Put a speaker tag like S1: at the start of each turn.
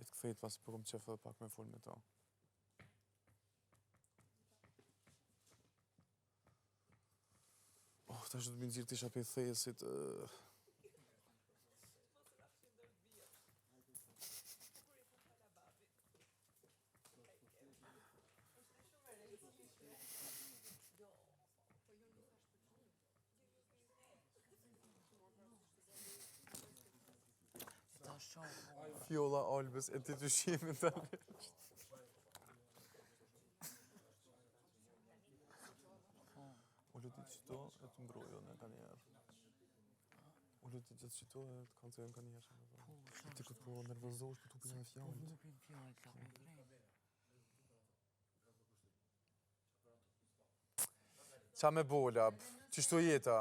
S1: të kthejt pas për kom qefë pak me full me to. Ta është të më nëzirë t'isha për thesit. Fjolla Albës e ti të shimin të alështë. U luti qëto e të mbrojo në ka njerë. U luti gjithë qëto e të kancejon ka njerë. Ti këtë po nervozosh për të pinë me fjallë.
S2: Po, pinë fjallë, ta po vrejnë.
S1: Qa me bo, lab? Qështu jeta?